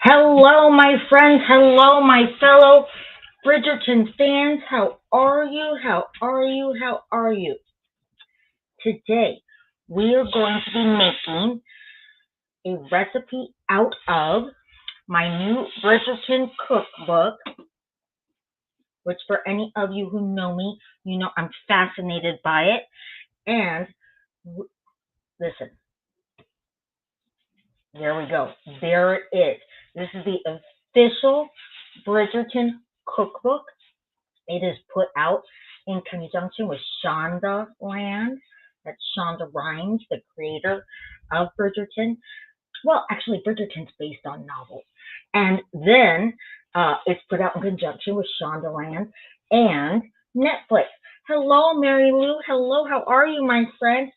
Hello, my friends. Hello, my fellow Bridgerton fans. How are you? How are you? How are you? Today, we are going to be making a recipe out of my new Bridgerton cookbook, which for any of you who know me, you know I'm fascinated by it. And listen, there we go. There it is. This is the official Bridgerton cookbook. It is put out in conjunction with Shonda Land. That's Shonda Rhimes, the creator of Bridgerton. Well, actually, Bridgerton's based on novels. And then it's put out in conjunction with Shonda Land and Netflix. Hello, Mary Lou. Hello, how are you, my friend?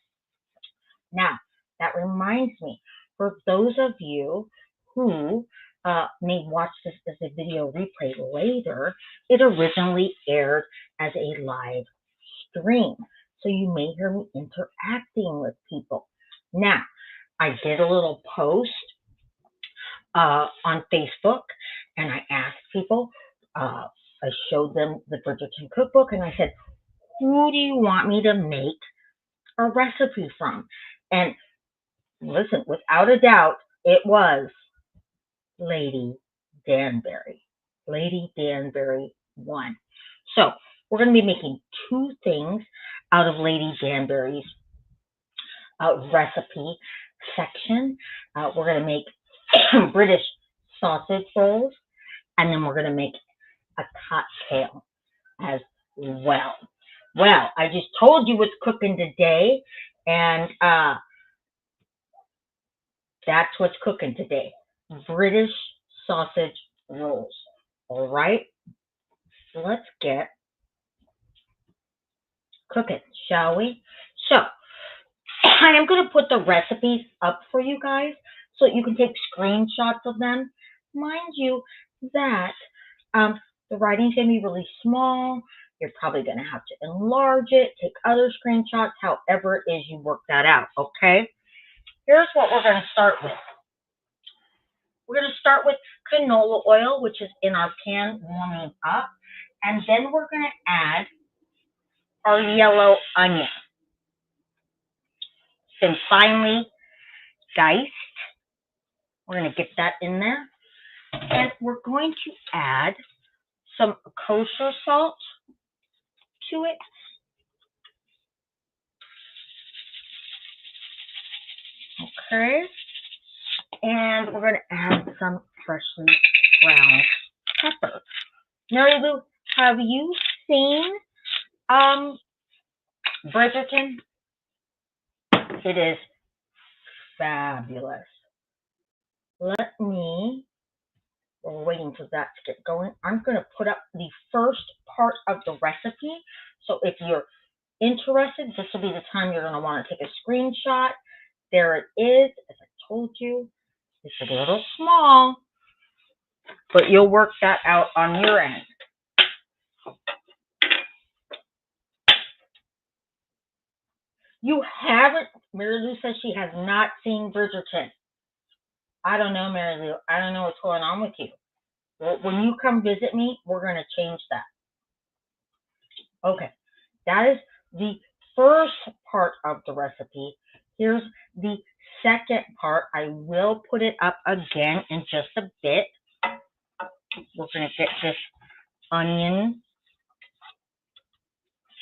Now, that reminds me, for those of you who may watch this as a video replay later, it originally aired as a live stream. So you may hear me interacting with people. Now, I did a little post on Facebook and I asked people, I showed them the Bridgerton cookbook and I said, who do you want me to make a recipe from? And listen, without a doubt, it was Lady Danbury. Lady Danbury won. So we're going to be making two things out of Lady Danbury's recipe section. We're going to make British sausage rolls, and then we're going to make a cocktail as well. Well, I just told you what's cooking today, and that's what's cooking today. British sausage rolls. All right, so let's get cooking, shall we? So I am going to put the recipes up for you guys so you can take screenshots of them. Mind you that the writing's going to be really small. You're probably going to have to enlarge it, take other screenshots, however it is you work that out, okay? Here's what we're going to start with. We're going to start with canola oil, which is in our pan warming up. And then we're going to add our yellow onion. Then finely diced. We're going to get that in there. And we're going to add some kosher salt to it. Okay. And we're going to add some freshly ground pepper. Mary Lou, have you seen Bridgerton? It is fabulous. We're waiting for that to get going. I'm going to put up the first part of the recipe. So if you're interested, this will be the time you're going to want to take a screenshot. There it is. As I told you, it's a little small, but you'll work that out on your end. You haven't, Mary Lou says she has not seen Bridgerton. I don't know, Mary Lou. I don't know what's going on with you. Well, when you come visit me, we're going to change that. Okay, that is the first part of the recipe. Here's the second part. I will put it up again in just a bit. We're going to get this onion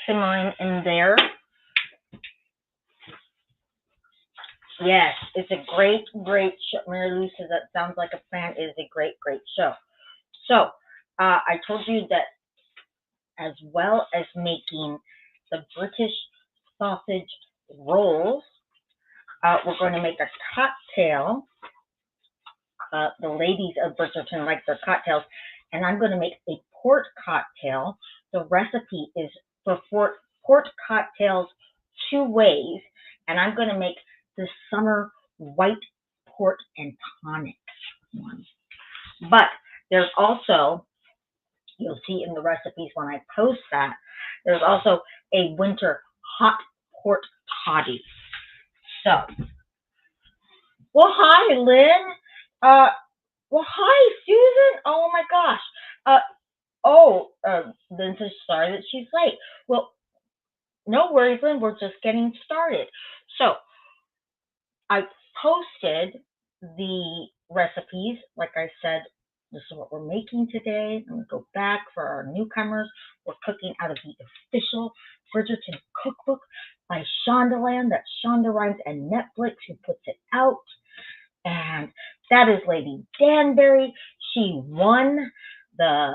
simmering in there. Yes, it's a great show. Mary Lou says that sounds like a plan. It is a great show. So, I told you that as well as making the British sausage rolls, we're going to make a cocktail. The ladies of Bridgerton like their cocktails, and I'm going to make a port cocktail. The recipe is for port cocktails 2 ways, and I'm going to make the summer white port and tonic one. But there's also, you'll see in the recipes when I post that, there's also a winter hot port toddy. So, well, hi, Lynn. Well, hi, Susan. Oh my gosh. Uh, Lynn says sorry that she's late. Well, no worries, Lynn. We're just getting started. So I posted the recipes. Like I said, this is what we're making today. I'm going to go back for our newcomers. We're cooking out of the official Bridgerton Cookbook by Shondaland. That's Shonda Rhimes and Netflix who puts it out. And that is Lady Danbury. She won the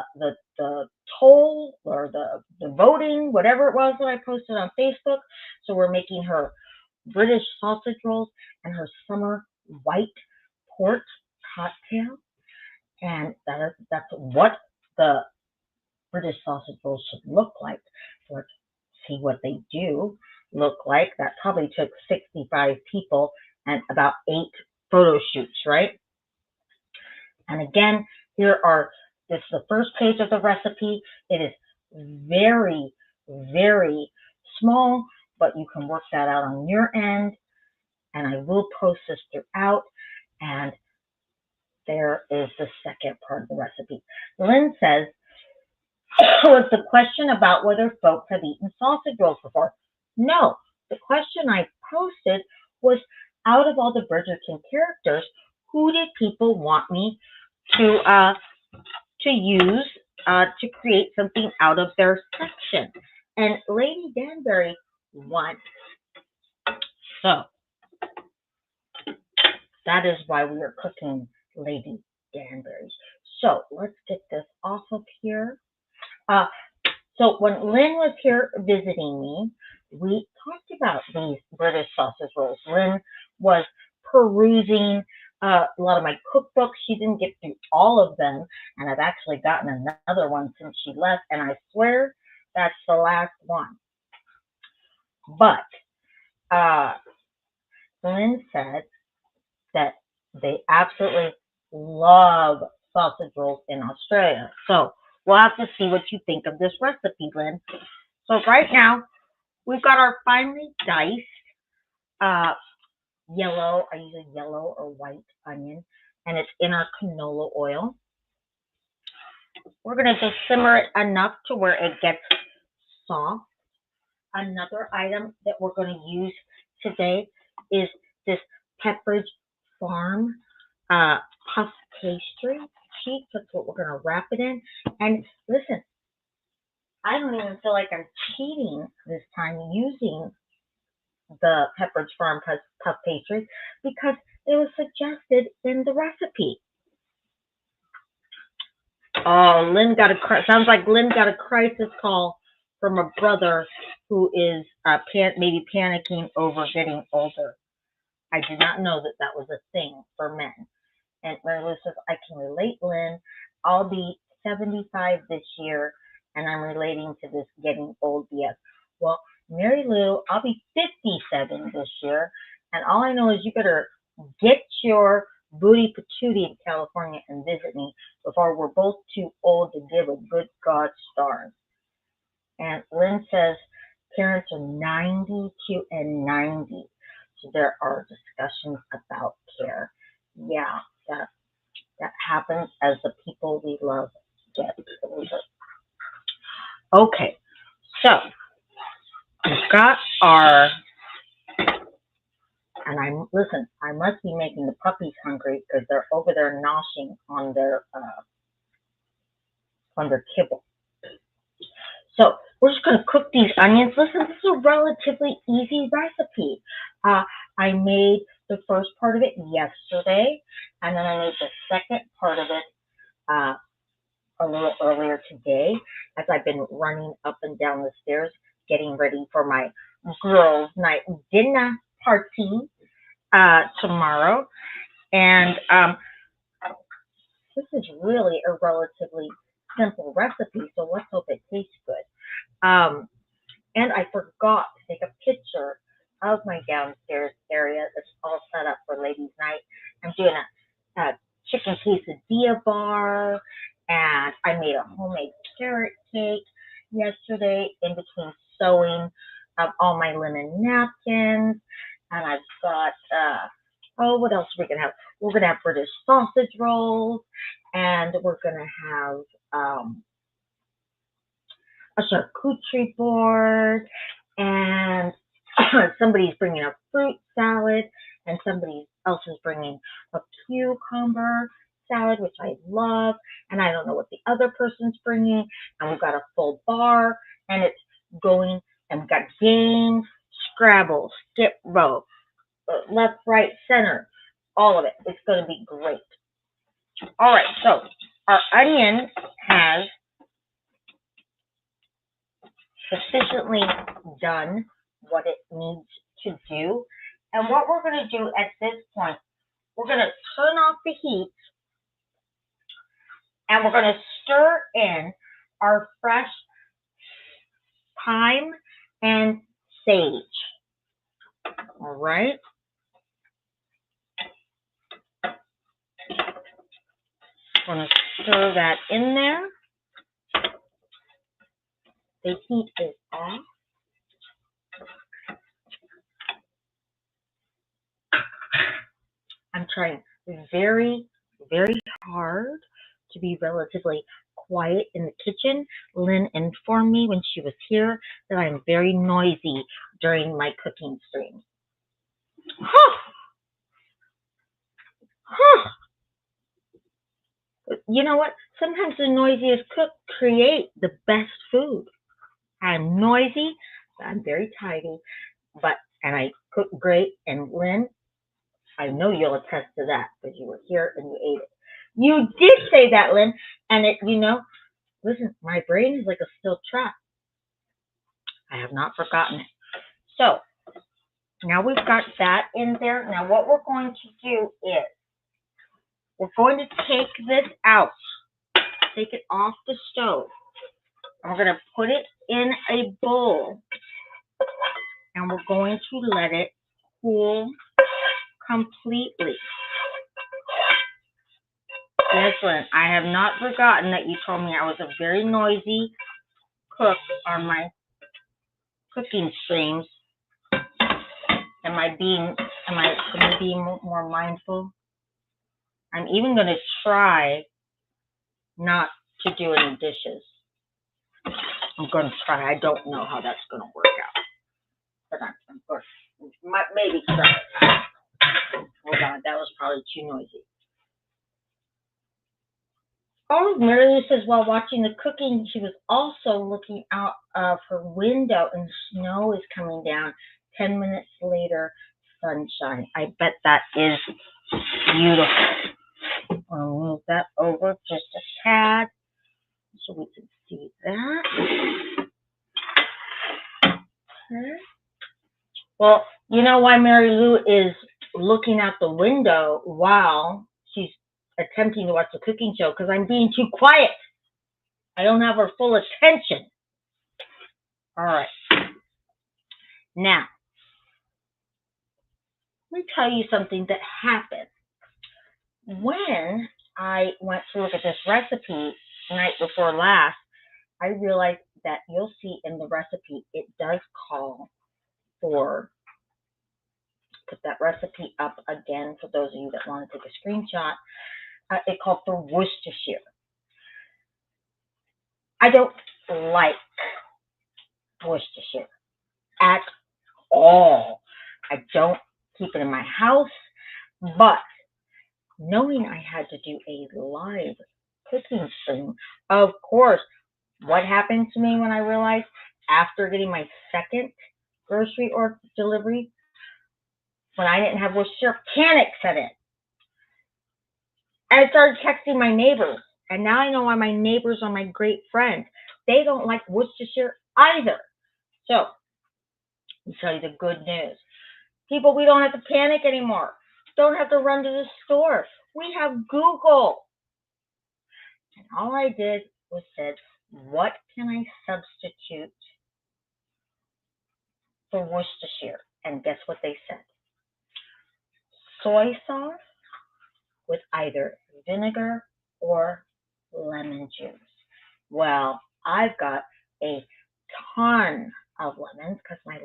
toll or the voting, whatever it was that I posted on Facebook. So we're making her British sausage rolls and her summer white port cocktail. And that's what the British sausage rolls should look like. So let's see what they do look like. That probably took 65 people and about 8 photo shoots, right? And again, this is the first page of the recipe. It is very, very small, but you can work that out on your end. And I will post this throughout. And there is the second part of the recipe. Lynn says, was the question about whether folks have eaten sausage rolls before? No. The question I posted was, out of all the Bridgerton characters, who did people want me to use to create something out of their section? And Lady Danbury won. So that is why we are cooking Lady Danbury. So let's get this off of here. So when Lynn was here visiting me, we talked about these British sausage rolls. Lynn was perusing a lot of my cookbooks. She didn't get through all of them, and I've actually gotten another one since she left, and I swear that's the last one. But Lynn said that they absolutely love sausage rolls in Australia. So we'll have to see what you think of this recipe, Lynn. So right now, we've got our finely diced yellow, I use a yellow or white onion, and it's in our canola oil. We're going to just simmer it enough to where it gets soft. Another item that we're going to use today is this Pepperidge Farm puff pastry sheet. That's what we're going to wrap it in. And listen, I don't even feel like I'm cheating this time using the Pepperidge Farm puff pastry because it was suggested in the recipe. Oh, sounds like Lynn got a crisis call from a brother who is maybe panicking over getting older. I did not know that that was a thing for men. And Mary Lou says, I can relate, Lynn. I'll be 75 this year, and I'm relating to this getting old BS. Well, Mary Lou, I'll be 57 this year, and all I know is you better get your booty patootie in California and visit me before we're both too old to give a good God stars. And Lynn says parents are 92 and 90. So there are discussions about care. Yeah, that happens as the people we love get older. Okay, so we've got our, and I must be making the puppies hungry because they're over there noshing on their kibble. So we're just going to cook these onions. Listen, this is a relatively easy recipe. I made the first part of it yesterday, and then I made the second part of it a little earlier today as I've been running up and down the stairs getting ready for my girls' night dinner party tomorrow. And this is really a relatively simple recipe, so let's hope it tastes good. And I forgot to take a picture of my downstairs area that's all set up for ladies' night. I'm doing a chicken quesadilla bar, and I made a homemade carrot cake yesterday in between sewing all my linen napkins. And I've got Oh, what else are we gonna have? We're gonna have British sausage rolls, and we're gonna have a charcuterie board, and somebody's bringing a fruit salad, and somebody else is bringing a cucumber salad, which I love, and I don't know what the other person's bringing, and we've got a full bar, and it's going, and we've got games, Scrabble, skip rope, left, right, center, all of it. It's going to be great. All right, so our onion has sufficiently done what it needs to do. And what we're going to do at this point, we're going to turn off the heat and we're going to stir in our fresh thyme and sage. All right. We're going to stir that in there. The heat is off. I'm trying very, very hard to be relatively quiet in the kitchen. Lynn informed me when she was here that I'm very noisy during my cooking stream. You know what? Sometimes the noisiest cook create the best food. I'm noisy, but I'm very tidy, and I cook great. And Lynn, I know you'll attest to that because you were here and you ate it. You did say that, Lynn, and listen, my brain is like a steel trap. I have not forgotten it. So now we've got that in there. Now what we're going to do is we're going to take this out, take it off the stove, and we're going to put it in a bowl, and we're going to let it cool completely. Yes, Lynn, I have not forgotten that you told me I was a very noisy cook on my cooking streams. Am I going to be more mindful? I'm even going to try not to do any dishes. I'm going to try. I don't know how that's going to work out. But I'm going to maybe try. Hold on, that was probably too noisy. Oh, Mary Lou says while watching the cooking, she was also looking out of her window and snow is coming down. 10 minutes later, sunshine. I bet that is beautiful. I'll move that over just a tad so we can see that. Okay. Well, you know why Mary Lou is looking out the window while she's attempting to watch the cooking show? Because I'm being too quiet. I don't have her full attention. All right. Now, let me tell you something that happened. When I went to look at this recipe the night before last, I realized that you'll see in the recipe, it does call for, put that recipe up again for those of you that want to take a screenshot. It called for Worcestershire. I don't like Worcestershire at all. I don't keep it in my house, but knowing I had to do a live cooking stream, of course, what happened to me when I realized after getting my second grocery or delivery, when I didn't have Worcestershire, panic set in. And I started texting my neighbors. And now I know why my neighbors are my great friends. They don't like Worcestershire either. So, let me tell you the good news. People, we don't have to panic anymore. Don't have to run to the store. We have Google. And all I did was said, what can I substitute for Worcestershire? And guess what they said? Soy sauce with either vinegar or lemon juice. Well, I've got a ton of lemons because my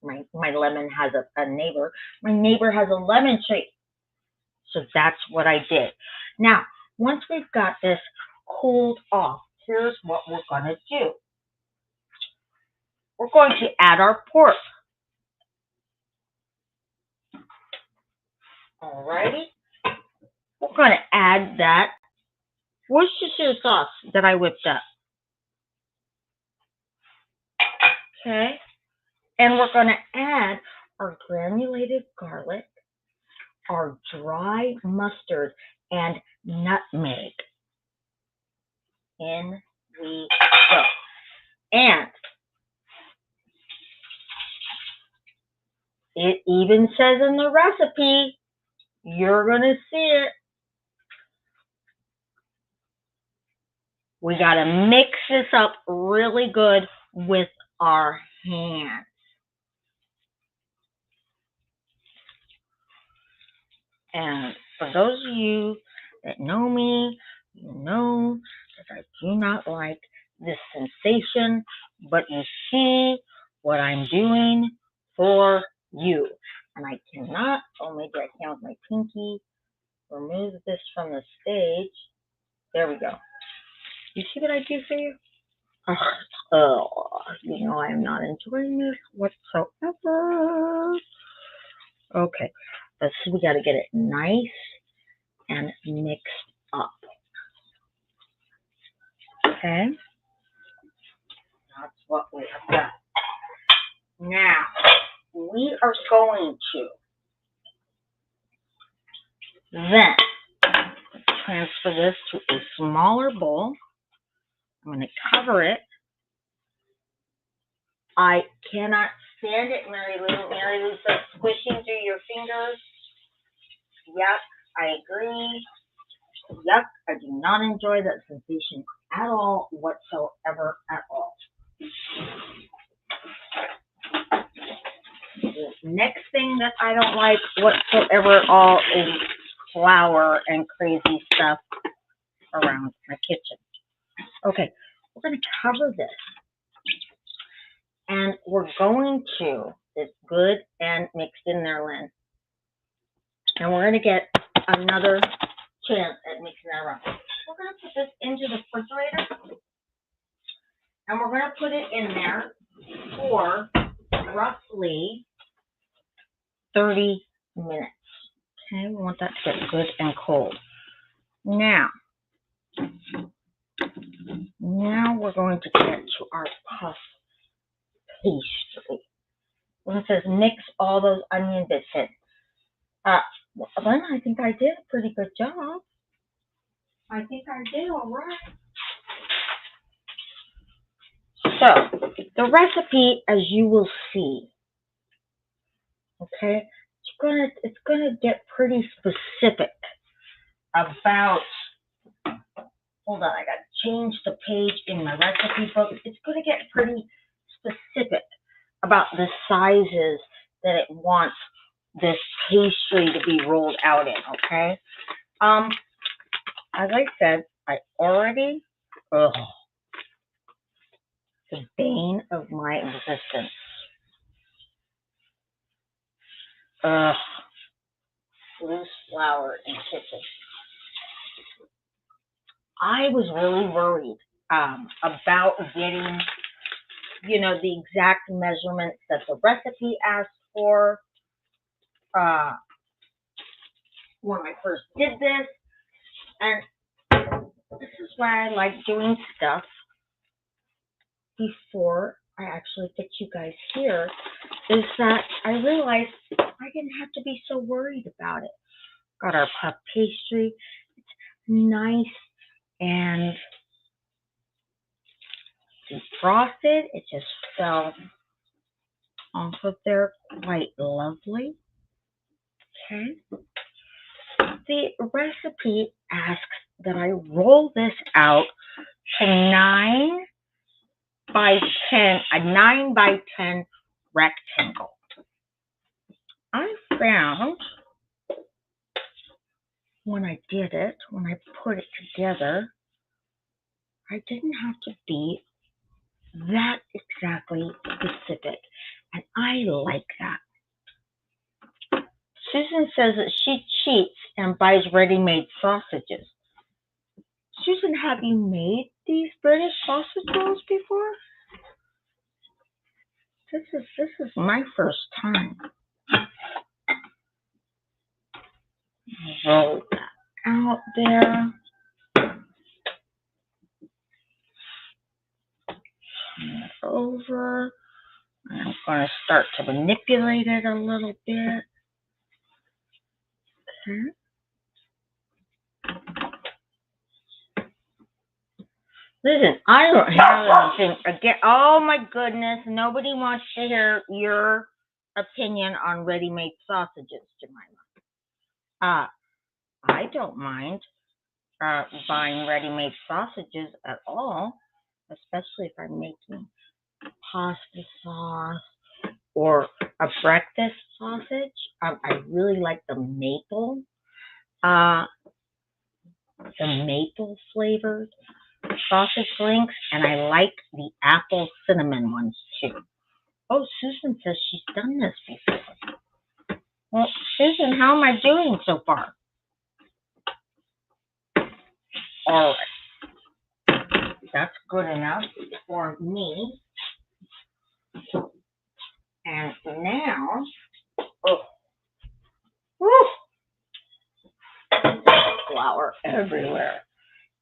My lemon has a neighbor. My neighbor has a lemon tree. So that's what I did. Now, once we've got this cooled off, here's what we're going to do. We're going to add our pork. Alrighty. We're going to add that Worcestershire sauce that I whipped up. Okay. And we're going to add our granulated garlic, our dry mustard, and nutmeg. In we go. And it even says in the recipe, you're going to see it. We got to mix this up really good with our hands. And for those of you that know me, you know that I do not like this sensation, but you see what I'm doing for you. And I cannot, oh, maybe I can with my pinky, remove this from the stage. There we go. You see what I do for you? You know I'm not enjoying this whatsoever. Okay, let's see, we got to get it nice and mixed up. Okay, that's what we have done. Now, we are going to then transfer this to a smaller bowl. I'm going to cover it. I cannot stand it, Mary Lou. Mary Lou says squishing through your fingers. Yuck, I agree. Yuck, I do not enjoy that sensation at all, whatsoever at all. The next thing that I don't like whatsoever at all is flour and crazy stuff around my kitchen. Okay, we're going to cover this. And we're going to, it's good and mixed in there, Lynn. And we're going to get another chance at mixing that around. We're going to put this into the refrigerator. And we're going to put it in there for roughly 30 minutes. Okay, we want that to get good and cold. Now we're going to get to our puff pastry. When it says mix all those onion bits in. Well, I think I did a pretty good job. I think I did all right. So, the recipe, as you will see, okay, it's gonna get pretty specific about, hold on, I gotta change the page in my recipe book. It's gonna get pretty specific about the sizes that it wants this pastry to be rolled out in, okay? As I said, I already, the bane of my existence. Loose flour in kitchen. I was really worried about getting, the exact measurements that the recipe asked for when I first did this. And this is why I like doing stuff before I actually get you guys here, is that I realized I didn't have to be so worried about it. Got our puff pastry. It's nice and defrosted. It just fell off of there quite lovely. Okay. The recipe asks that I roll this out to 9 by 10, a 9 by 10 rectangle. I found when I did it, when I put it together, I didn't have to be that exactly specific. And I like that. Susan says that she cheats and buys ready-made sausages. Susan, have you made these British sausage rolls before? This is my first time. Roll that out there. Turn it over. I'm going to start to manipulate it a little bit. Okay. Listen, I don't have anything again. Oh my goodness, nobody wants to hear your opinion on ready-made sausages, Jemima. I don't mind buying ready-made sausages at all, especially if I'm making pasta sauce or a breakfast sausage. I really like the maple flavored sausage links, and I like the apple cinnamon ones too. Oh, Susan says she's done this before. Well, Susan, how am I doing so far? All right. That's good enough for me. And now, flour everywhere.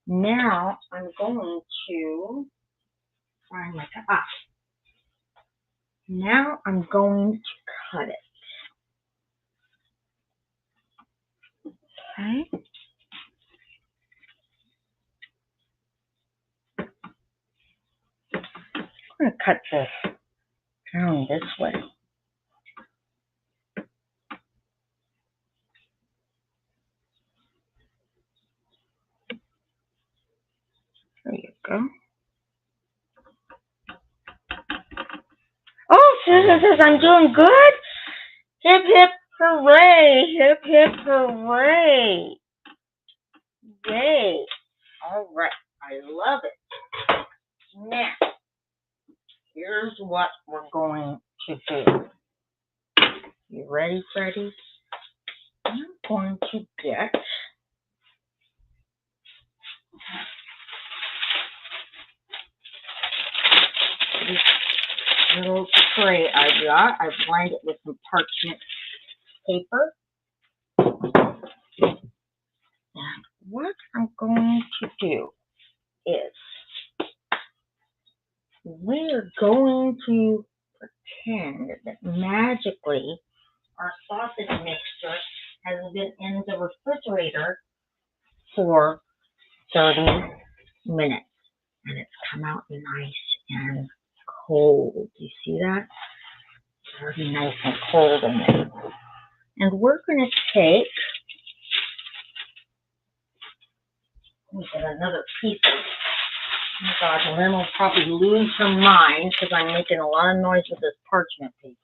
Now I'm going to find my cup. Now I'm going to cut it. Okay. I'm going to cut this down this way. There you go. Oh, Susan says I'm doing good. Hip, hip, hooray. Hip, hip, hooray. Yay. All right. I love it. Now, here's what we're going to do. You ready, Freddie? I'm going to get this little tray I got. I've lined it with some parchment paper. And what I'm going to do is we're going to pretend that magically our sausage mixture has been in the refrigerator for 30 minutes. And it's come out nice and cold. Do you see that? It's already nice and cold in there. And we're going to take, let me get another piece of, oh my God, Lynn will probably lose her mind because I'm making a lot of noise with this parchment paper.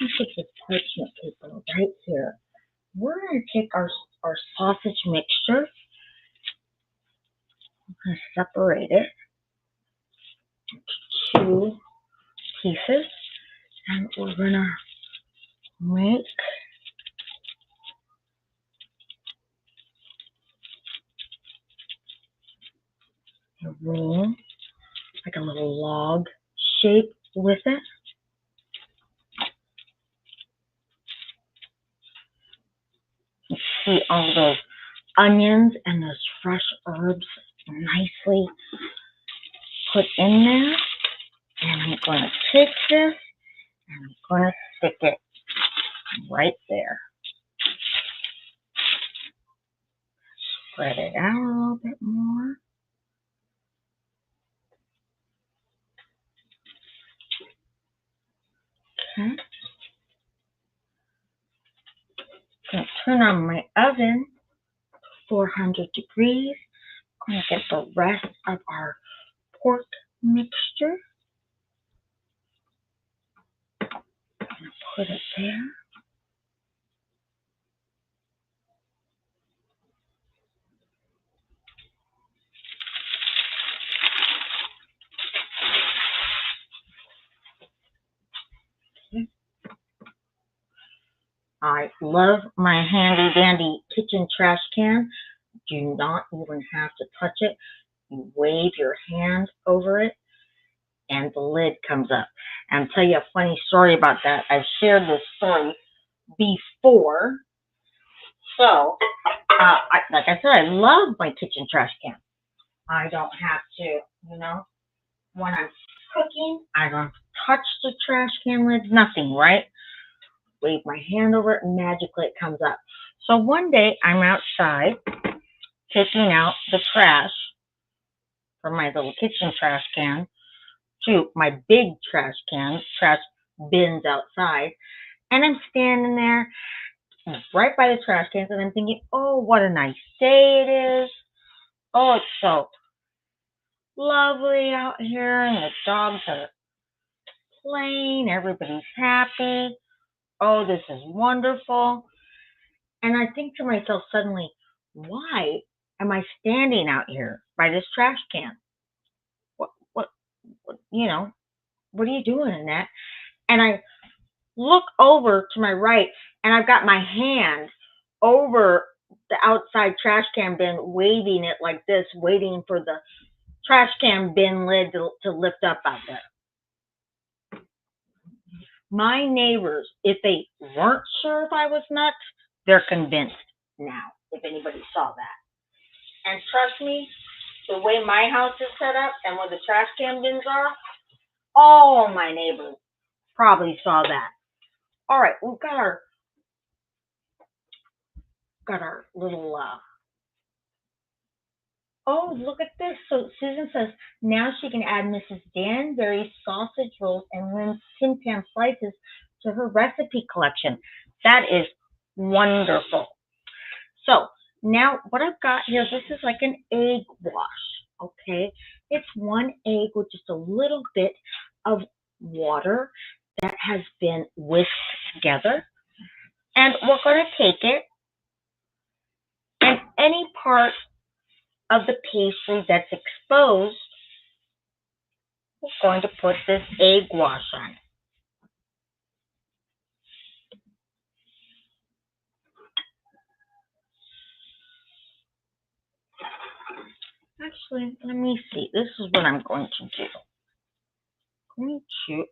Let's put this parchment paper right here. We're going to take our sausage mixture. I'm going to separate it into 2 pieces. And we're going to make a roll, like a little log shape with it. You see all those onions and those fresh herbs nicely put in there. And I'm going to take this and I'm going to stick it right there. Spread it out a little bit more. Okay. I'm going to turn on my oven, 400 degrees. I'm going to get the rest of our pork mixture. I'm going to put it there. I love my handy dandy kitchen trash can. Do not even have to touch it. You wave your hand over it and the lid comes up. And I'll tell you a funny story about that. I've shared this story before. So, like I said, I love my kitchen trash can. I don't have to, when I'm cooking, I don't touch the trash can lid, nothing, right? Wave my hand over it and magically it comes up. So one day I'm outside taking out the trash from my little kitchen trash can to my big trash bins outside. And I'm standing there right by the trash cans and I'm thinking, oh, what a nice day it is. Oh, it's so lovely out here and the dogs are playing. Everybody's happy. Oh, this is wonderful. And I think to myself suddenly, why am I standing out here by this trash can? What, what are you doing in that? And I look over to my right and I've got my hand over the outside trash can bin, waving it like this, waiting for the trash can bin lid to lift up out there. My neighbors, if they weren't sure if I was nuts, they're convinced now, if anybody saw that. And trust me, the way my house is set up and where the trash can bins are, all my neighbors probably saw that. All right, we've got our little, oh, look at this. So Susan says now she can add Mrs. Danbury's sausage rolls and Lynn's Tim Tam slices to her recipe collection. That is wonderful. So now what I've got here, this is like an egg wash, okay? It's one egg with just a little bit of water that has been whisked together. And we're going to take it and any part of the pastry that's exposed, we're going to put this egg wash on. Actually, let me see. This is what I'm going to do. I'm going to,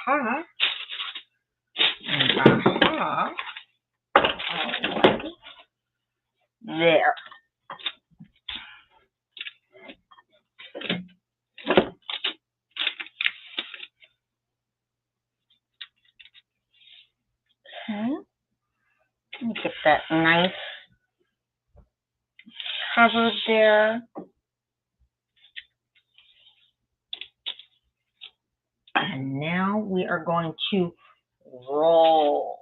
Alrighty. There. Okay. Let me get that nice covered there. And now we are going to roll.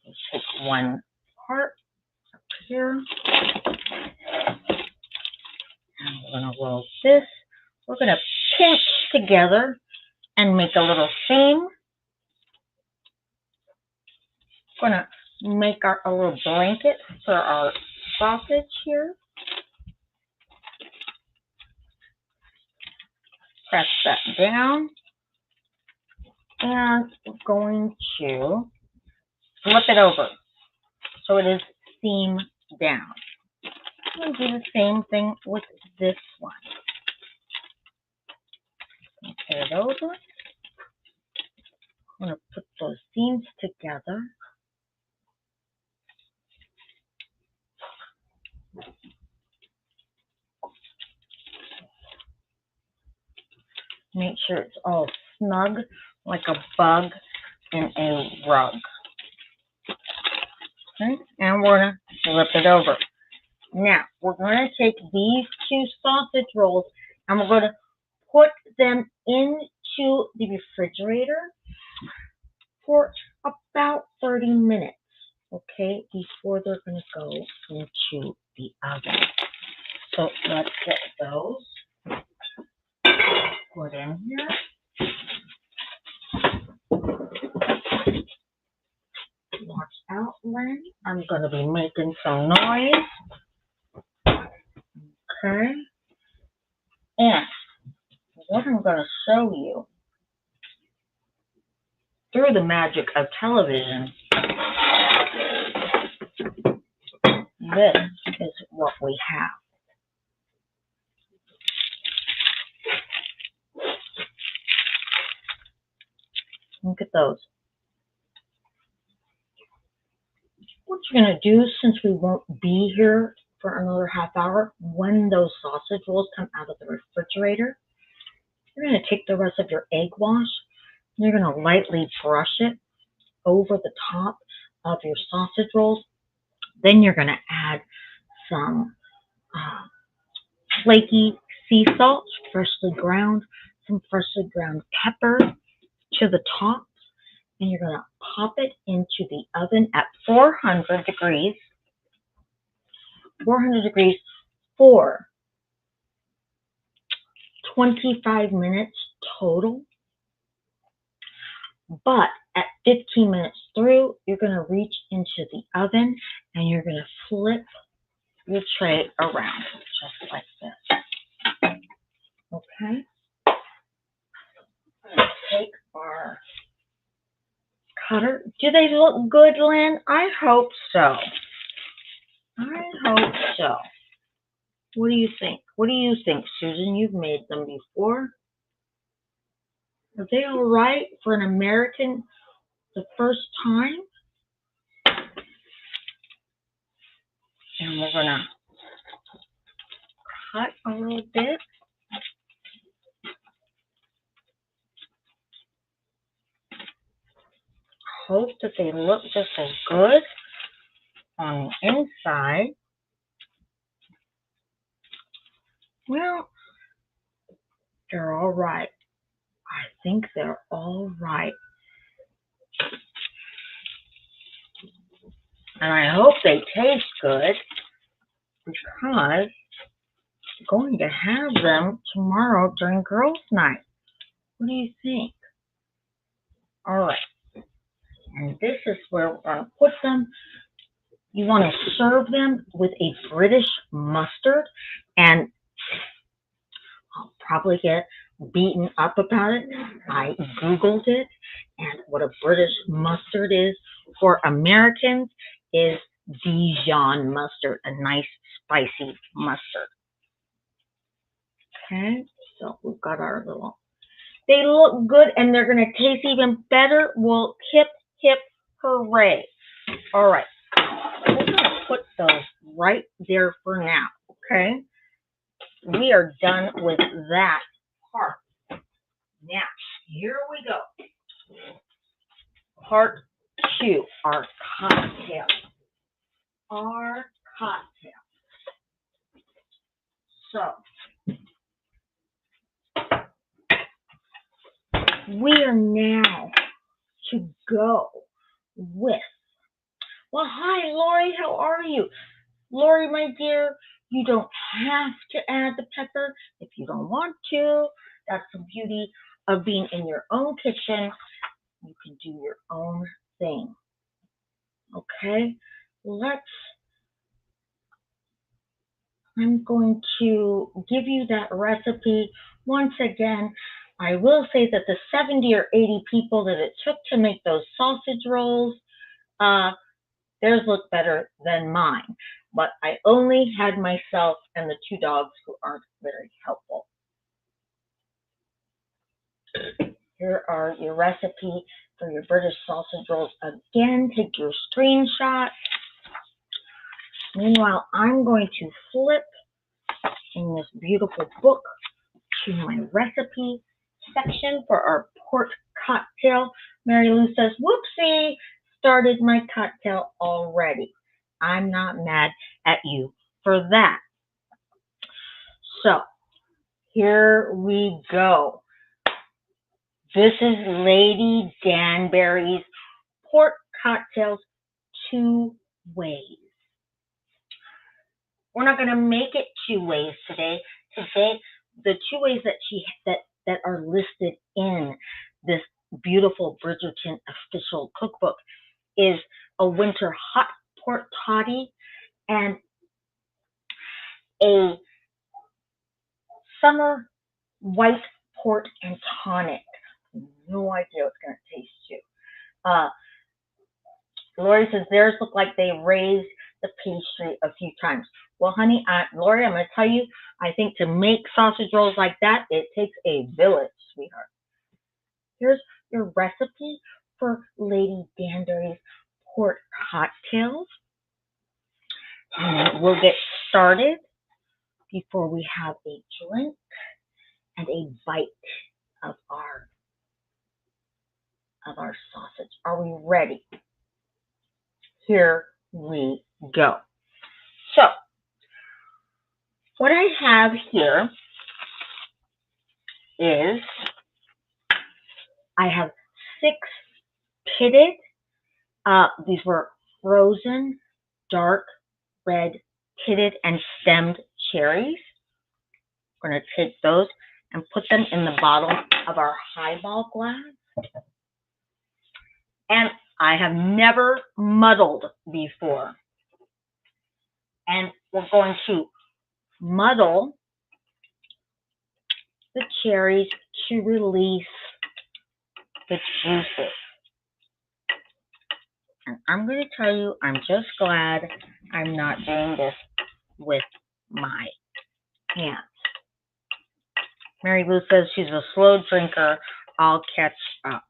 Let's take one part up here. And we're going to roll this. We're going to pinch together and make a little seam. We're going to make a little blanket for our sausage here. Press that down. And we're going to flip it over so it is seam down. We'll do the same thing with this one. Flip it over. I'm going to put those seams together. Make sure it's all snug like a bug in a rug. Okay, and we're going to flip it over. Now, we're going to take these two sausage rolls and we're going to put them into the refrigerator for about 30 minutes, okay, before they're going to go into the oven. So let's get those put in here. Watch out, Lynn. I'm going to be making some noise. Okay. And what I'm going to show you through the magic of television. This is what we have. Look at those. What you're going to do, since we won't be here for another half hour, when those sausage rolls come out of the refrigerator, you're going to take the rest of your egg wash, and you're going to lightly brush it over the top of your sausage rolls. Then you're going to add some flaky sea salt, freshly ground, some freshly ground pepper to the top, and you're going to pop it into the oven at 400 degrees for 25 minutes total. But at 15 minutes through, you're going to reach into the oven and you're going to flip your tray around just like this. Okay? I'm going to take our cutter. Do they look good, Lynn? I hope so. I hope so. What do you think? What do you think, Susan? You've made them before. Are they all right for an American the first time? And we're going to cut a little bit. Hope that they look just as good on the inside. Well, they're all right. I think they're all right. And I hope they taste good because I'm going to have them tomorrow during girls' night. What do you think? All right. And this is where we're going to put them. You want to serve them with a British mustard, and I'll probably get beaten up about it. I Googled it, and what a British mustard is for Americans is Dijon mustard, a nice spicy mustard. Okay, so we've got our little, they look good and they're going to taste even better. Well, hip, hip, hooray. All right, we're going to put those right there for now, okay? We are done with that part. Now, here we go. Part 2, our cocktail. Our cocktail. So, we are now to go with, well, hi, Lori, how are you? Lori, my dear, you don't have to add the pepper if you don't want to. That's the beauty of being in your own kitchen. You can do your own thing. Okay, I'm going to give you that recipe once again. I will say that the 70 or 80 people that it took to make those sausage rolls, theirs look better than mine. But I only had myself and the 2 dogs who aren't very helpful. Here are your recipe for your British sausage rolls. Again, take your screenshot. Meanwhile, I'm going to flip in this beautiful book to my recipe section for our port cocktail. Mary Lou says, whoopsie, started my cocktail already. I'm not mad at you for that. So, here we go. This is Lady Danbury's port cocktails 2 ways. We're not going to make it 2 ways today. Today, the 2 ways that are listed in this beautiful Bridgerton official cookbook is a winter hot port toddy and a summer white port and tonic. No idea what it's going to taste to. Lori says theirs look like they raised the pastry a few times. Well, honey, Lori, I'm going to tell you, I think to make sausage rolls like that, it takes a village, sweetheart. Here's your recipe for Lady Danbury's port cocktails. And we'll get started before we have a drink and a bite of our sausage. Are we ready? Here we go. So, what I have here is I have 6 pitted, these were frozen, dark red pitted and stemmed cherries. We're going to take those and put them in the bottom of our highball glass. And I have never muddled before. And we're going to muddle the cherries to release the juices. And I'm going to tell you, I'm just glad I'm not doing this with my hands. Mary Lou says she's a slow drinker. I'll catch up.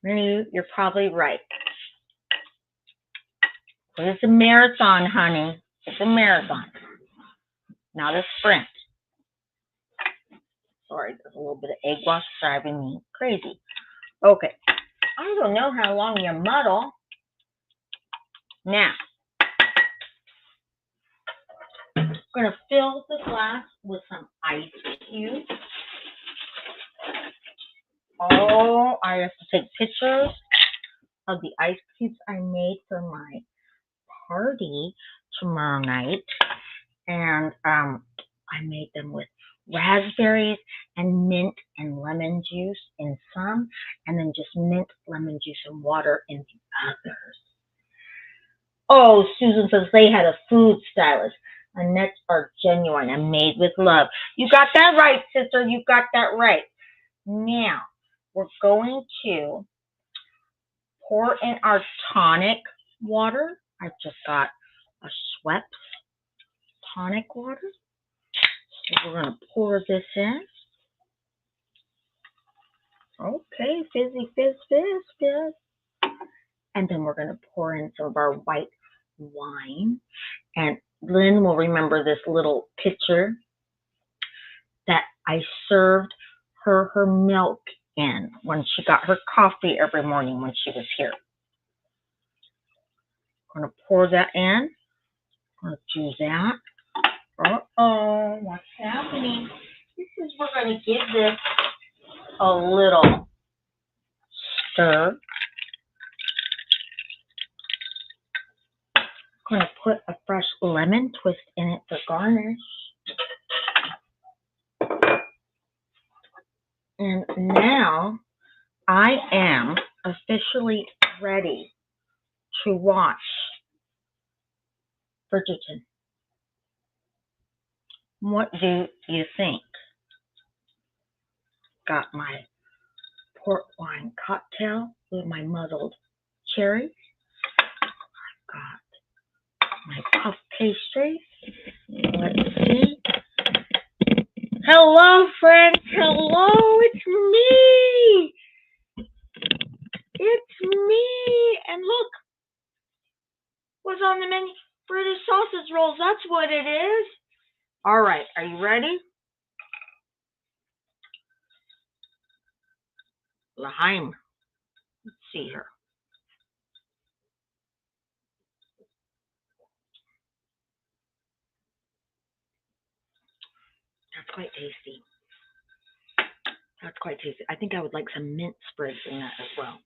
Mary Lou, you're probably right. But it's a marathon, honey. It's a marathon, not a sprint. Sorry, there's a little bit of egg wash driving me crazy. Okay, I don't know how long you muddle. Now, I'm going to fill the glass with some ice cubes. Oh, I have to take pictures of the ice cubes I made for my party tomorrow night. And I made them with raspberries and mint and lemon juice in some, and then just mint, lemon juice, and water in the others. Oh, Susan says they had a food stylist. Annette's are genuine and made with love. You got that right, sister. You got that right. Now, we're going to pour in our tonic water. I've just got a Schweppes tonic water. So we're going to pour this in. Okay, fizzy, fizz, fizz, fizz. And then we're going to pour in some of our white wine. And Lynn will remember this little pitcher that I served her milk in when she got her coffee every morning when she was here. I'm going to pour that in. I'm going to do that. Uh-oh, what's happening? We're going to give this a little stir. I'm going to put a fresh lemon twist in it for garnish. And now I am officially ready to watch Bridgerton. What do you think? Got my port wine cocktail with my muddled cherries. I've got my puff pastry. Let's see. Hello, friends. Hello, it's me. It's me. And look, what's on the menu? British sausage rolls. That's what it is. All right, are you ready? L'chaim. Let's see here. That's quite tasty. That's quite tasty. I think I would like some mint sprigs in that as well.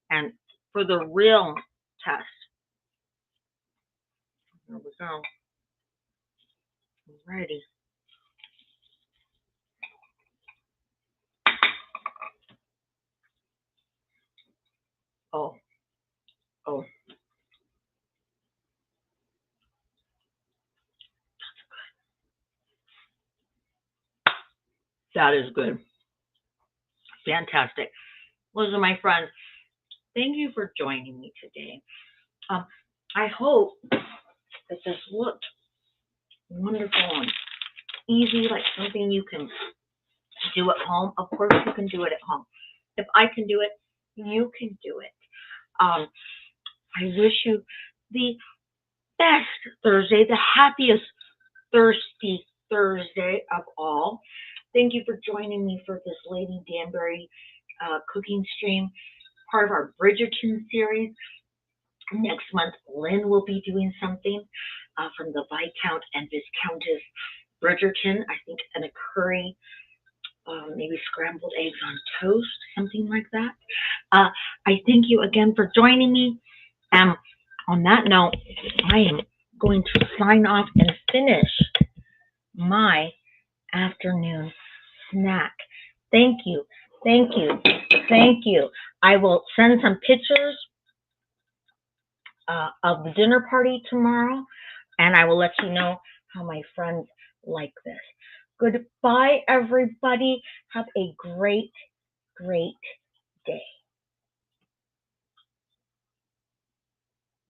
And for the real test, here we go. I'm ready. Oh. That is good. Fantastic. Listen, my friends, thank you for joining me today. I hope that this looked wonderful and easy, like something you can do at home. Of course, you can do it at home. If I can do it, you can do it. I wish you the best Thursday, the happiest thirsty Thursday of all. Thank you for joining me for this Lady Danbury cooking stream, part of our Bridgerton series. Next month, Lynn will be doing something from the Viscount and Viscountess Bridgerton. I think in a curry, maybe scrambled eggs on toast, something like that. I thank you again for joining me. On that note, I am going to sign off and finish my afternoon snack. Thank you, thank you, thank you. I will send some pictures of the dinner party tomorrow, and I will let you know how my friends like this. Goodbye, everybody. Have a great, great day.